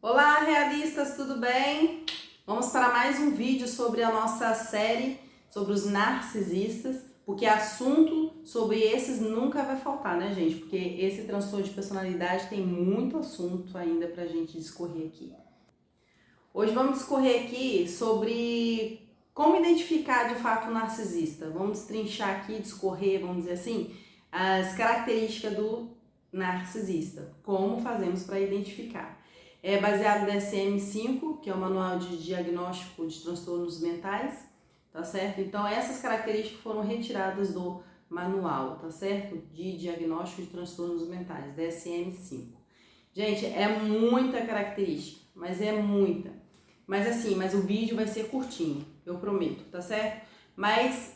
Olá, realistas, tudo bem? Vamos para mais um vídeo sobre a nossa série sobre os narcisistas, porque assunto sobre esses nunca vai faltar, né, gente? Porque esse transtorno de personalidade tem muito assunto ainda pra gente discorrer aqui. Hoje vamos discorrer aqui sobre como identificar de fato o narcisista. Vamos trinchar aqui, discorrer, vamos dizer assim, as características do narcisista. Como fazemos para identificar? É baseado no DSM-5, que é o Manual de Diagnóstico de Transtornos Mentais, tá certo? Então essas características foram retiradas do manual, tá certo? De Diagnóstico de Transtornos Mentais, DSM-5. Gente, é muita característica, mas é muita. Mas o vídeo vai ser curtinho, eu prometo, tá certo? Mas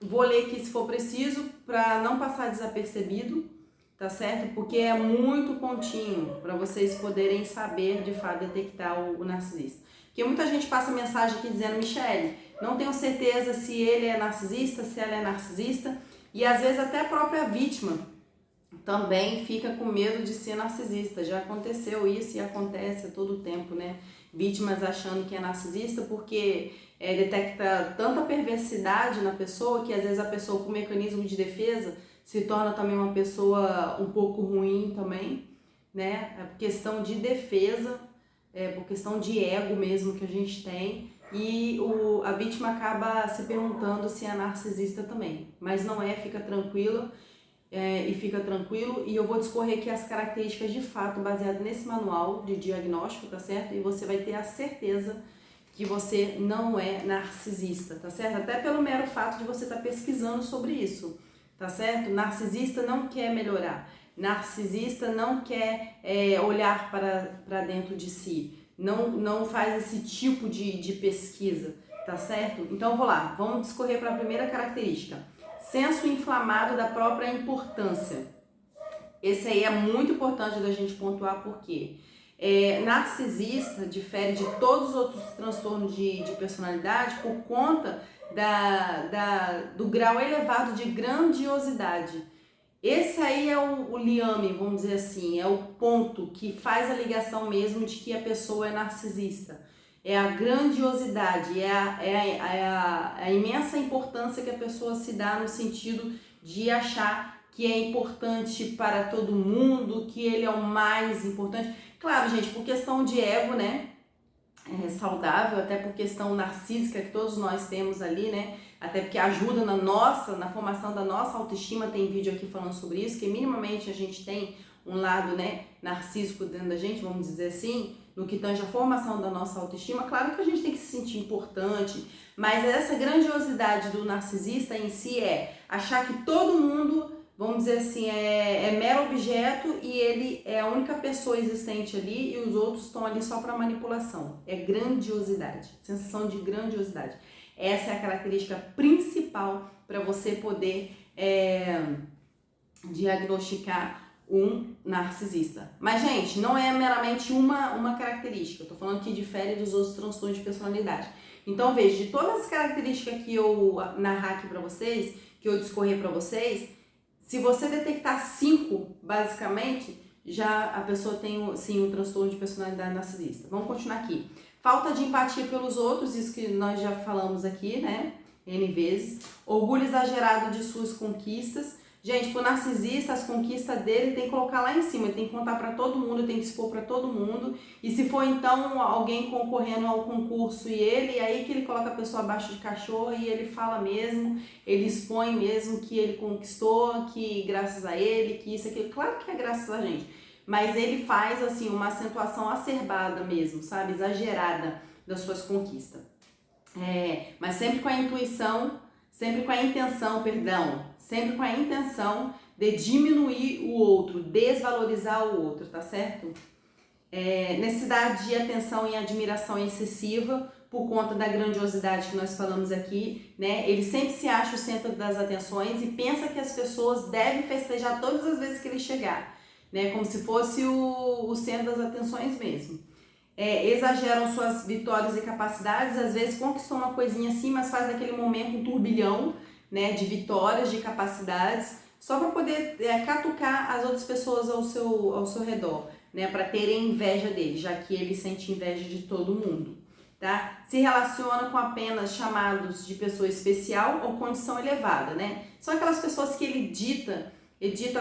vou ler aqui se for preciso, para não passar desapercebido, tá certo? Porque é muito pontinho para vocês poderem saber, de fato, detectar o narcisista. Porque muita gente passa mensagem aqui dizendo: Michele, não tenho certeza se ele é narcisista, se ela é narcisista, e às vezes até a própria vítima também fica com medo de ser narcisista. Já aconteceu isso e acontece a todo tempo, né? Vítimas achando que é narcisista porque detecta tanta perversidade na pessoa que às vezes a pessoa com mecanismo de defesa se torna também uma pessoa um pouco ruim também, né? É por questão de defesa, por questão de ego mesmo que a gente tem. E a vítima acaba se perguntando se é narcisista também. Mas não é, fica tranquila. E fica tranquilo, e eu vou discorrer aqui as características de fato baseado nesse manual de diagnóstico, tá certo? E você vai ter a certeza que você não é narcisista, tá certo? Até pelo mero fato de você estar pesquisando sobre isso, tá certo? Narcisista não quer melhorar, narcisista não quer olhar para dentro de si, não faz esse tipo de pesquisa, tá certo? Então vou lá, vamos discorrer para a primeira característica. Senso inflamado da própria importância. Esse aí é muito importante da gente pontuar porque narcisista difere de todos os outros transtornos de personalidade por conta do grau elevado de grandiosidade. Esse aí é o liame, vamos dizer assim, é o ponto que faz a ligação mesmo de que a pessoa é narcisista. É a grandiosidade, a imensa importância que a pessoa se dá no sentido de achar que é importante para todo mundo, que ele é o mais importante. Claro, gente, por questão de ego, né? Saudável, até por questão narcísica que todos nós temos ali, né? Até porque ajuda na formação da nossa autoestima. Tem vídeo aqui falando sobre isso, que minimamente a gente tem um lado, né, narcísico dentro da gente, vamos dizer assim, no que tange a formação da nossa autoestima. Claro que a gente tem que se sentir importante, mas essa grandiosidade do narcisista em si é achar que todo mundo, vamos dizer assim, é mero objeto e ele é a única pessoa existente ali e os outros estão ali só para manipulação. É grandiosidade, sensação de grandiosidade. Essa é a característica principal para você poder diagnosticar um narcisista. Mas, gente, não é meramente uma característica. Eu tô falando que difere dos outros transtornos de personalidade. Então, veja, de todas as características que eu narrar aqui para vocês, que eu discorrer para vocês, se você detectar 5, basicamente, já a pessoa tem, sim, um transtorno de personalidade narcisista. Vamos continuar aqui. Falta de empatia pelos outros, isso que nós já falamos aqui, né? N vezes. Orgulho exagerado de suas conquistas. Gente, pro narcisista, as conquistas dele tem que colocar lá em cima, ele tem que contar para todo mundo, tem que expor para todo mundo. E se for então alguém concorrendo ao concurso e ele, aí que ele coloca a pessoa abaixo de cachorro e ele fala mesmo, ele expõe mesmo que ele conquistou, que graças a ele, que isso, aquilo. Claro que é graças a gente, mas ele faz assim uma acentuação acerbada mesmo, sabe? Exagerada das suas conquistas. Mas sempre com a intuição, sempre com a intenção, sempre com a intenção de diminuir o outro, desvalorizar o outro, tá certo? Necessidade de atenção e admiração excessiva por conta da grandiosidade que nós falamos aqui, né? Ele sempre se acha o centro das atenções e pensa que as pessoas devem festejar todas as vezes que ele chegar, né? Como se fosse o centro das atenções mesmo. Exageram suas vitórias e capacidades, às vezes conquistou uma coisinha assim, mas faz naquele momento um turbilhão, né, de vitórias, de capacidades, só para poder catucar as outras pessoas ao seu redor. né, para terem inveja dele, já que ele sente inveja de todo mundo. Tá? Se relaciona com apenas chamados de pessoa especial ou condição elevada, né? São aquelas pessoas que ele dita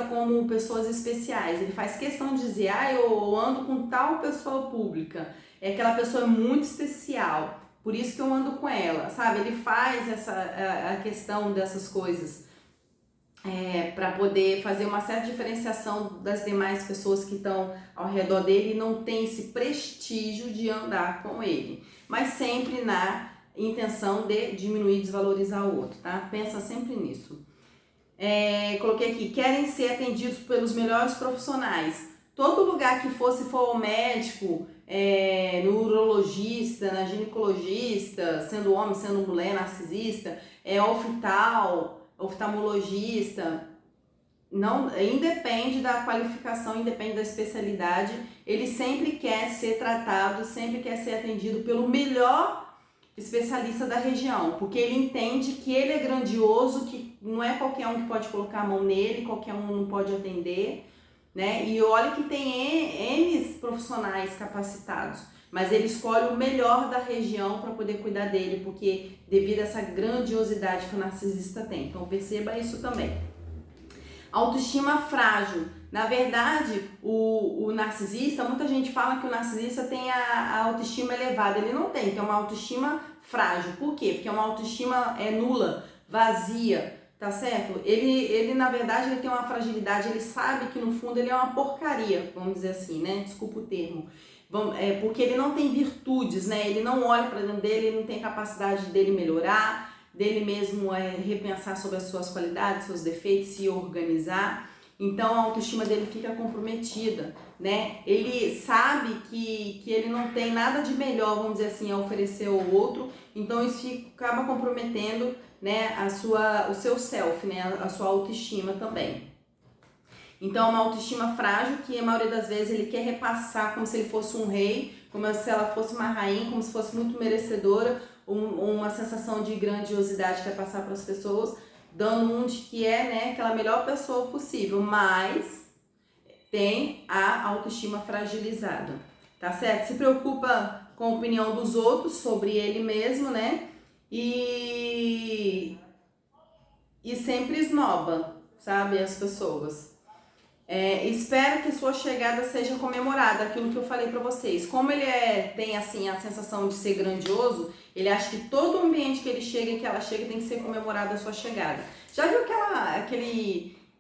como pessoas especiais. Ele faz questão de dizer, eu ando com tal pessoa pública, é aquela pessoa muito especial, por isso que eu ando com ela, sabe? Ele faz a questão dessas coisas para poder fazer uma certa diferenciação das demais pessoas que estão ao redor dele e não tem esse prestígio de andar com ele, mas sempre na intenção de diminuir e desvalorizar o outro, tá? Pensa sempre nisso. Coloquei aqui, querem ser atendidos pelos melhores profissionais. Todo lugar que for, se for o médico, no urologista, na ginecologista, sendo homem, sendo mulher, narcisista, oftalmologista, não, independe da qualificação, independe da especialidade, ele sempre quer ser tratado, sempre quer ser atendido pelo melhor especialista da região, porque ele entende que ele é grandioso, que não é qualquer um que pode colocar a mão nele, qualquer um não pode atender, né? E olha que tem N profissionais capacitados, mas ele escolhe o melhor da região para poder cuidar dele, porque devido a essa grandiosidade que o narcisista tem. Então perceba isso também. Autoestima frágil. Na verdade, o narcisista, muita gente fala que o narcisista tem a autoestima elevada. Ele não tem uma autoestima frágil. Por quê? Porque uma autoestima nula, vazia, tá certo? Ele na verdade, ele tem uma fragilidade, ele sabe que no fundo ele é uma porcaria, vamos dizer assim, né? Desculpa o termo. Porque ele não tem virtudes, né? Ele não olha para dentro dele, ele não tem capacidade dele melhorar, dele mesmo repensar sobre as suas qualidades, seus defeitos, se organizar. Então a autoestima dele fica comprometida, né? Ele sabe que ele não tem nada de melhor, vamos dizer assim, a oferecer ao outro, então isso acaba comprometendo, né, o seu self, né, a sua autoestima também. Então é uma autoestima frágil que a maioria das vezes ele quer repassar como se ele fosse um rei, como se ela fosse uma rainha, como se fosse muito merecedora, uma sensação de grandiosidade que quer passar para as pessoas, dando um de que né, aquela melhor pessoa possível, mas tem a autoestima fragilizada, tá certo? Se preocupa com a opinião dos outros sobre ele mesmo, né? E sempre esnoba, sabe, as pessoas. Espera que sua chegada seja comemorada, aquilo que eu falei pra vocês. Como ele tem assim a sensação de ser grandioso, ele acha que todo ambiente que ele chega e que ela chega tem que ser comemorada a sua chegada. Já viu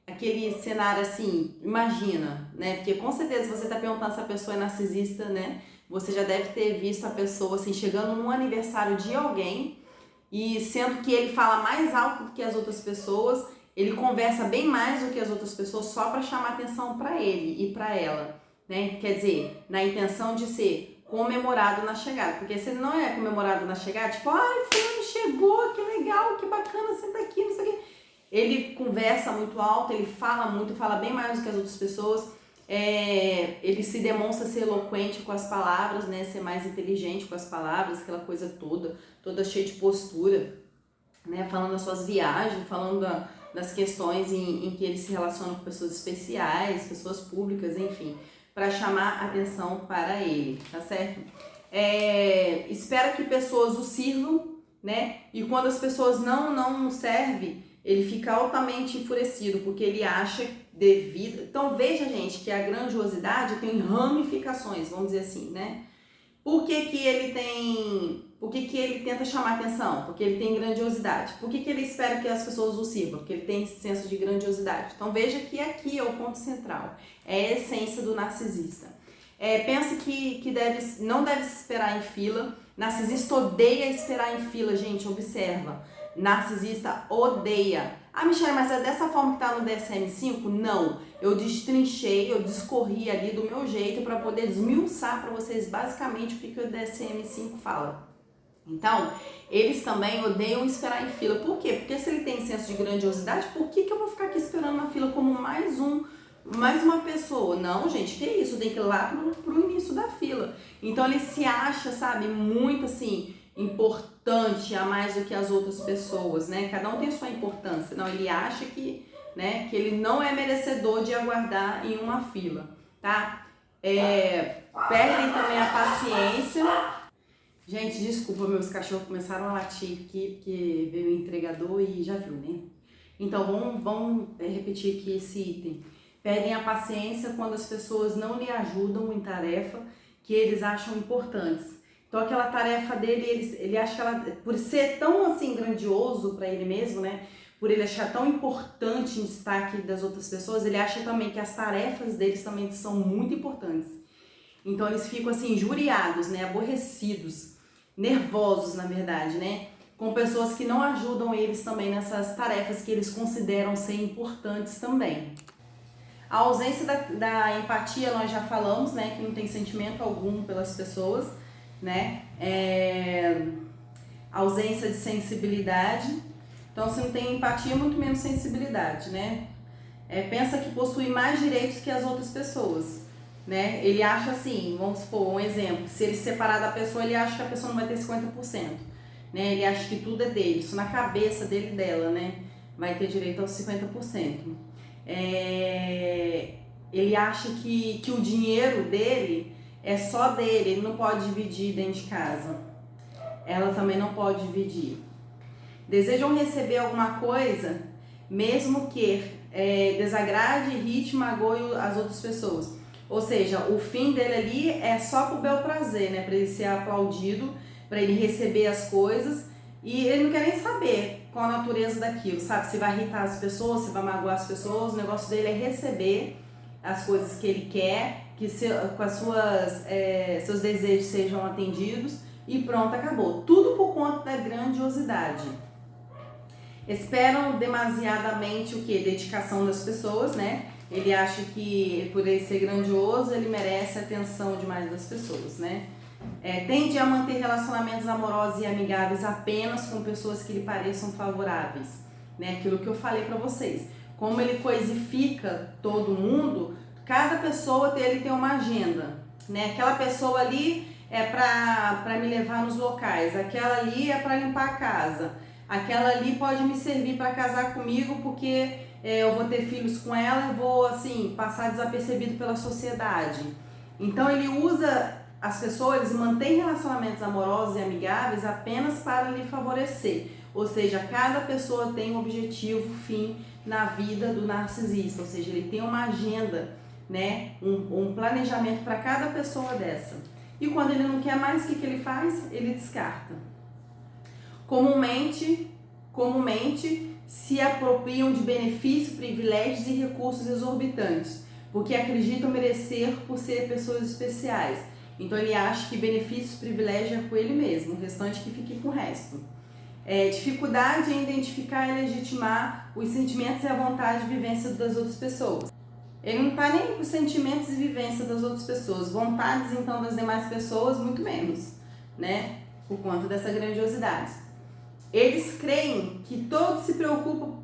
aquele cenário assim, imagina, né? Porque com certeza você tá perguntando se a pessoa é narcisista, né? Você já deve ter visto a pessoa assim, chegando num aniversário de alguém e sendo que ele fala mais alto do que as outras pessoas, ele conversa bem mais do que as outras pessoas só para chamar atenção para ele e para ela, né? Quer dizer, na intenção de ser comemorado na chegada, porque se ele não é comemorado na chegada, tipo, ai, fulano chegou, que legal, que bacana, senta aqui, não sei o quê. Ele conversa muito alto, ele fala muito, fala bem mais do que as outras pessoas, ele se demonstra ser eloquente com as palavras, né? Ser mais inteligente com as palavras, aquela coisa toda cheia de postura, né? Falando das suas viagens, falando das questões em que ele se relaciona com pessoas especiais, pessoas públicas, enfim, para chamar atenção para ele, tá certo? Espera que pessoas o sirvam, né? E quando as pessoas não servem, ele fica altamente enfurecido, porque ele acha devido... Então veja, gente, que a grandiosidade tem ramificações, vamos dizer assim, né? Por que ele tenta chamar atenção? Porque ele tem grandiosidade. Por que ele espera que as pessoas o sirvam? Porque ele tem esse senso de grandiosidade. Então veja que aqui é o ponto central. É a essência do narcisista. Pensa que não deve se esperar em fila. Narcisista odeia esperar em fila, gente, observa. Narcisista odeia. Ah, Michelle, mas é dessa forma que tá no DSM-5? Não. Eu destrinchei, eu discorri ali do meu jeito para poder desmiuçar para vocês basicamente o que o DSM-5 fala. Então, eles também odeiam esperar em fila. Por quê? Porque se ele tem senso de grandiosidade, por que eu vou ficar aqui esperando na fila como mais uma pessoa? Não, gente, que isso? Tem que ir lá pro início da fila. Então, ele se acha, sabe, muito assim, importante a mais do que as outras pessoas, né? Cada um tem sua importância. Não, ele acha que ele não é merecedor de aguardar em uma fila, tá? Perdem também a paciência. Gente, desculpa, meus cachorros começaram a latir aqui porque veio o entregador e já viu, né? Então vamos repetir aqui esse item. Perdem a paciência quando as pessoas não lhe ajudam em tarefa que eles acham importantes. Então aquela tarefa dele, ele acha que ela, por ser tão assim grandioso para ele mesmo, né? Por ele achar tão importante em destaque das outras pessoas, ele acha também que as tarefas deles também são muito importantes. Então eles ficam assim injuriados, né? Aborrecidos, nervosos na verdade, né? Com pessoas que não ajudam eles também nessas tarefas que eles consideram ser importantes também. A ausência da empatia nós já falamos, né? Que não tem sentimento algum pelas pessoas, né? Ausência de sensibilidade. Então, se não tem empatia, muito menos sensibilidade, né? Pensa que possui mais direitos que as outras pessoas, né? Ele acha assim, vamos supor, um exemplo, se ele se separar da pessoa, ele acha que a pessoa não vai ter 50%, né? Ele acha que tudo é dele, isso na cabeça dele e dela, né? Vai ter direito aos 50%. Ele acha que o dinheiro dele é só dele, ele não pode dividir dentro de casa. Ela também não pode dividir. Desejam receber alguma coisa, mesmo que desagrade, irrite, magoe as outras pessoas. Ou seja, o fim dele ali é só pro bel prazer, né? Para ele ser aplaudido, para ele receber as coisas. E ele não quer nem saber qual a natureza daquilo, sabe? Se vai irritar as pessoas, se vai magoar as pessoas. O negócio dele é receber as coisas que ele quer, que com as seus desejos sejam atendidos. E pronto, acabou. Tudo por conta da grandiosidade. Esperam demasiadamente o que? Dedicação das pessoas, né? Ele acha que por ele ser grandioso, ele merece a atenção demais das pessoas, né? Tende a manter relacionamentos amorosos e amigáveis apenas com pessoas que lhe pareçam favoráveis, né? Aquilo que eu falei pra vocês. Como ele coisifica todo mundo, cada pessoa ele tem uma agenda, né? Aquela pessoa ali é pra me levar nos locais, aquela ali é pra limpar a casa, aquela ali pode me servir para casar comigo porque eu vou ter filhos com ela e vou assim passar desapercebido pela sociedade. Então ele usa as pessoas, ele mantém relacionamentos amorosos e amigáveis apenas para lhe favorecer. Ou seja, cada pessoa tem um objetivo, fim na vida do narcisista. Ou seja, ele tem uma agenda, né? Um planejamento para cada pessoa dessa. E quando ele não quer mais, o que ele faz? Ele descarta. Comumente se apropriam de benefícios, privilégios e recursos exorbitantes, porque acreditam merecer por ser pessoas especiais. Então ele acha que benefícios e privilégios é com ele mesmo, o restante que fique com o resto. Dificuldade em identificar e legitimar os sentimentos e a vontade de vivência das outras pessoas. Ele não está nem com os sentimentos e vivência das outras pessoas, vontades então das demais pessoas, muito menos, né? Por conta dessa grandiosidade. Eles creem que todos se preocupam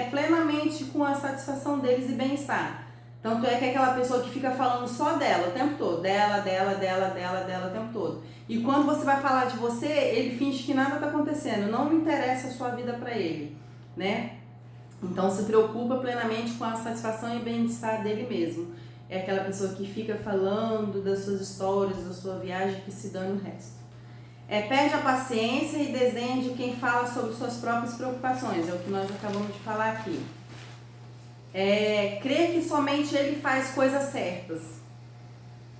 plenamente com a satisfação deles e bem-estar. Tanto é que é aquela pessoa que fica falando só dela o tempo todo, dela o tempo todo. E quando você vai falar de você, ele finge que nada está acontecendo, não interessa a sua vida para ele, né? Então se preocupa plenamente com a satisfação e bem-estar dele mesmo. É aquela pessoa que fica falando das suas histórias, da sua viagem, que se dane o resto. Perde a paciência e desdenha de quem fala sobre suas próprias preocupações, é o que nós acabamos de falar aqui. Crê que somente ele faz coisas certas,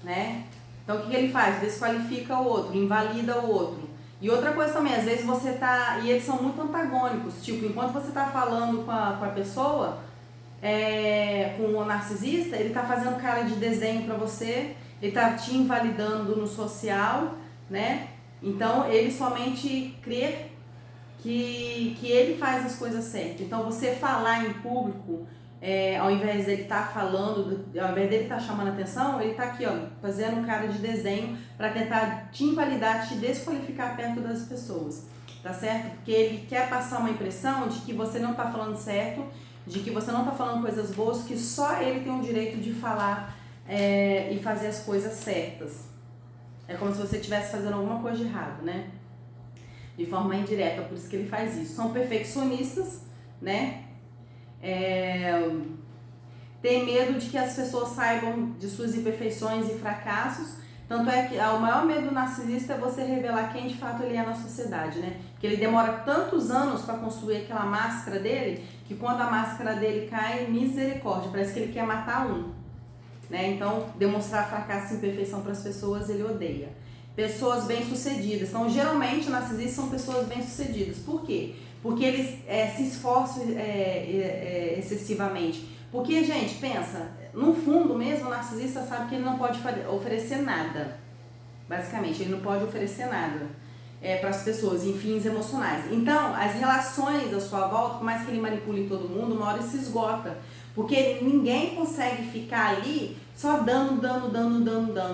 né? Então o que ele faz? Desqualifica o outro, invalida o outro. E outra coisa também, às vezes você tá... E eles são muito antagônicos, tipo, enquanto você tá falando com a pessoa, com o narcisista, ele tá fazendo cara de desdenho pra você, ele tá te invalidando no social, né? Então, ele somente crê que ele faz as coisas certas. Então, você falar em público, ao invés dele estar falando, ao invés dele estar chamando atenção, ele está aqui, ó, fazendo um cara de desenho para tentar te invalidar, te desqualificar perto das pessoas, tá certo? Porque ele quer passar uma impressão de que você não está falando certo, de que você não está falando coisas boas, que só ele tem o direito de falar e fazer as coisas certas. É como se você estivesse fazendo alguma coisa de errado, né? De forma indireta, por isso que ele faz isso. São perfeccionistas, né? tem medo de que as pessoas saibam de suas imperfeições e fracassos. Tanto é que o maior medo do narcisista é você revelar quem de fato ele é na sociedade, né? Porque ele demora tantos anos para construir aquela máscara dele, que quando a máscara dele cai, misericórdia, parece que ele quer matar um, né? Então, demonstrar fracasso e imperfeição para as pessoas, ele odeia. Pessoas bem-sucedidas. Então, geralmente, narcisistas são pessoas bem-sucedidas. Por quê? Porque eles se esforçam excessivamente. Porque, gente, pensa, no fundo mesmo, o narcisista sabe que ele não pode oferecer nada. Basicamente, ele não pode oferecer nada para as pessoas em fins emocionais. Então, as relações à sua volta, por mais que ele manipule todo mundo, uma hora se esgota. Porque ninguém consegue ficar ali só dando.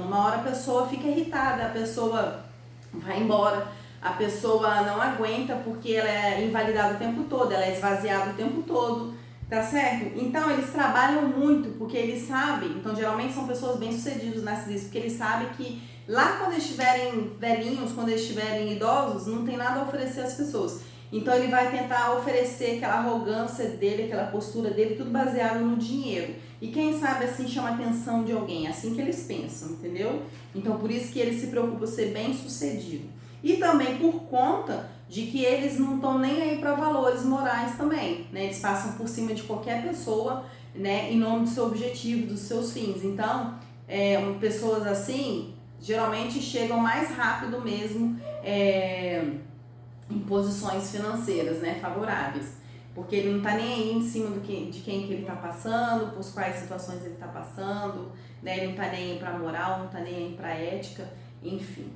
Uma hora a pessoa fica irritada, a pessoa vai embora, a pessoa não aguenta porque ela é invalidada o tempo todo, ela é esvaziada o tempo todo, tá certo? Então eles trabalham muito porque eles sabem, então geralmente são pessoas bem-sucedidas narcisistas, porque eles sabem que lá quando eles estiverem velhinhos, quando eles estiverem idosos, não tem nada a oferecer às pessoas. Então ele vai tentar oferecer aquela arrogância dele, aquela postura dele, tudo baseado no dinheiro. E quem sabe assim chama a atenção de alguém, é assim que eles pensam, entendeu? Então por isso que eles se preocupam em ser bem sucedido. E também por conta de que eles não estão nem aí para valores morais também, né? Eles passam por cima de qualquer pessoa, né? Em nome do seu objetivo, dos seus fins. Então, pessoas assim, geralmente chegam mais rápido mesmo, em posições financeiras, né, favoráveis, porque ele não tá nem aí em cima de quem que ele tá passando, por quais situações ele tá passando, né, ele não tá nem aí pra moral, não tá nem aí pra ética, enfim.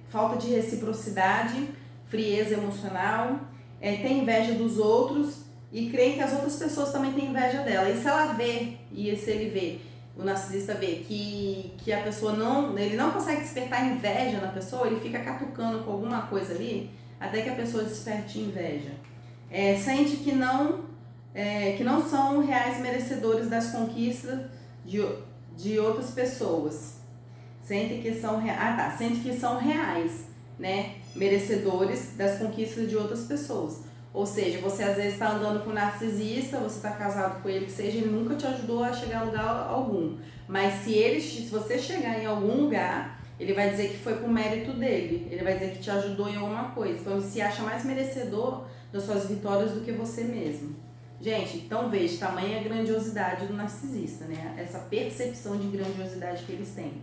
Falta de reciprocidade, frieza emocional, tem inveja dos outros e crê que as outras pessoas também têm inveja dela. E se ela vê, e se ele vê, o narcisista vê que a pessoa ele não consegue despertar inveja na pessoa, ele fica catucando com alguma coisa ali, até que a pessoa desperte inveja. Sente que não são reais merecedores das conquistas de outras pessoas. Sente que são reais, né, merecedores das conquistas de outras pessoas. Ou seja, você às vezes está andando com um narcisista, você está casado com ele, que seja, ele nunca te ajudou a chegar a lugar algum. Mas se você chegar em algum lugar, ele vai dizer que foi por mérito dele. Ele vai dizer que te ajudou em alguma coisa. Então ele se acha mais merecedor das suas vitórias do que você mesmo. Gente, então veja, tamanha a grandiosidade do narcisista, né? Essa percepção de grandiosidade que eles têm.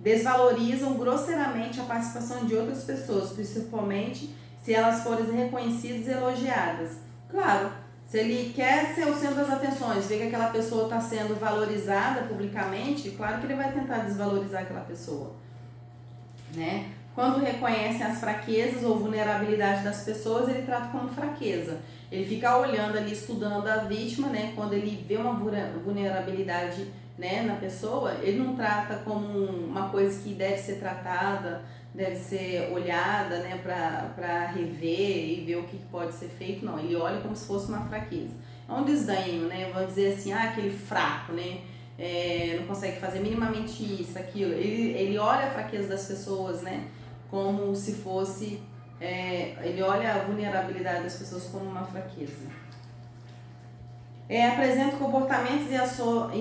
Desvalorizam grosseiramente a participação de outras pessoas, principalmente se elas forem reconhecidas e elogiadas. Claro, se ele quer ser o centro das atenções, vê que aquela pessoa está sendo valorizada publicamente, claro que ele vai tentar desvalorizar aquela pessoa, né? Quando reconhecem as fraquezas ou vulnerabilidade das pessoas, ele trata como fraqueza. Ele fica olhando ali, estudando a vítima, né? Quando ele vê uma vulnerabilidade, né, na pessoa, ele não trata como uma coisa que deve ser tratada, deve ser olhada, né, para rever e ver o que pode ser feito. Não, ele olha como se fosse uma fraqueza. É um desdenho, né? Vamos dizer assim, aquele fraco, né? Não consegue fazer minimamente isso, aquilo. Ele olha a fraqueza das pessoas, né, como se fosse... ele olha a vulnerabilidade das pessoas como uma fraqueza. Apresenta comportamentos e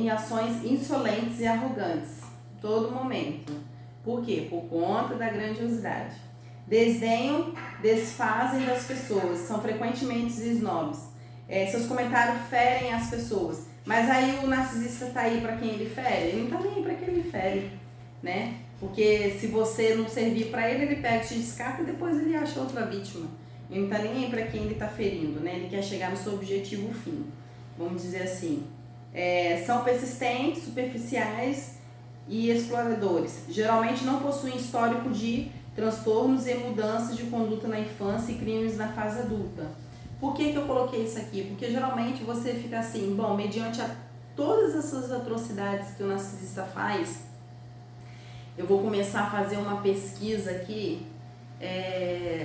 ações insolentes e arrogantes, todo momento. Por quê? Por conta da grandiosidade. Desdenham, desfazem das pessoas, são frequentemente snobs. Seus comentários ferem as pessoas. Mas aí o narcisista está aí para quem ele fere? Ele não está nem aí para quem ele fere, né? Porque se você não servir para ele, ele pega, te descarta e depois ele acha outra vítima. Ele não está nem aí para quem ele está ferindo, né? Ele quer chegar no seu objetivo fim, vamos dizer assim. São persistentes, superficiais e exploradores. Geralmente não possuem histórico de transtornos e mudanças de conduta na infância e crimes na fase adulta. Por que eu coloquei isso aqui? Porque geralmente você fica assim, bom, mediante todas essas atrocidades que o narcisista faz, eu vou começar a fazer uma pesquisa aqui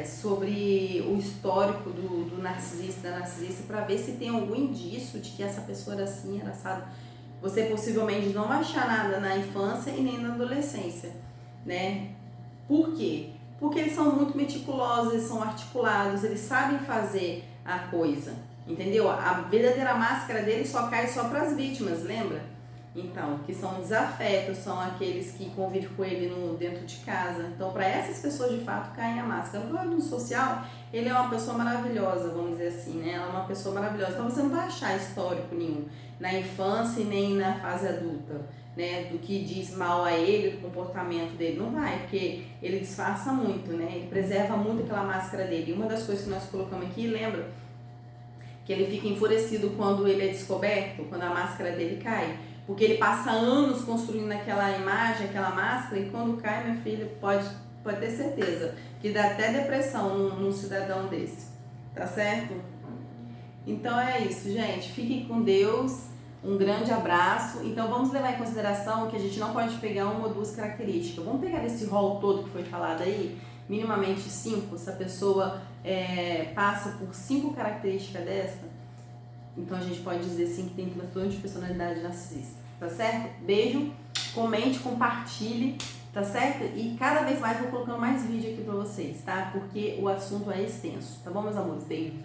sobre o histórico do narcisista, da narcisista, para ver se tem algum indício de que essa pessoa era assim, era assado. Você possivelmente não vai achar nada na infância e nem na adolescência, né? Por quê? Porque eles são muito meticulosos, eles são articulados, eles sabem fazer a coisa, entendeu? A verdadeira máscara dele só cai só para as vítimas, lembra? Então, que são desafetos, são aqueles que convivem com ele dentro de casa. Então, para essas pessoas, de fato, caem a máscara. No plano social, ele é uma pessoa maravilhosa, vamos dizer assim, né? Ela é uma pessoa maravilhosa. Então, você não vai achar histórico nenhum na infância e nem na fase adulta, né? Do que diz mal a ele, do comportamento dele. Não vai, porque ele disfarça muito, né? Ele preserva muito aquela máscara dele. E uma das coisas que nós colocamos aqui, lembra? Que ele fica enfurecido quando ele é descoberto, quando a máscara dele cai. Porque ele passa anos construindo aquela imagem, aquela máscara, e quando cai, minha filha, pode ter certeza que dá até depressão num cidadão desse, tá certo? Então é isso, gente. Fiquem com Deus, um grande abraço. Então vamos levar em consideração que a gente não pode pegar uma ou duas características. Vamos pegar esse rol todo que foi falado aí, minimamente 5, se a pessoa passa por 5 características dessa, então a gente pode dizer sim que tem transtorno de personalidade narcisista, tá certo? Beijo, comente, compartilhe, tá certo? E cada vez mais vou colocando mais vídeo aqui pra vocês, tá? Porque o assunto é extenso, tá bom, meus amores? Beijo!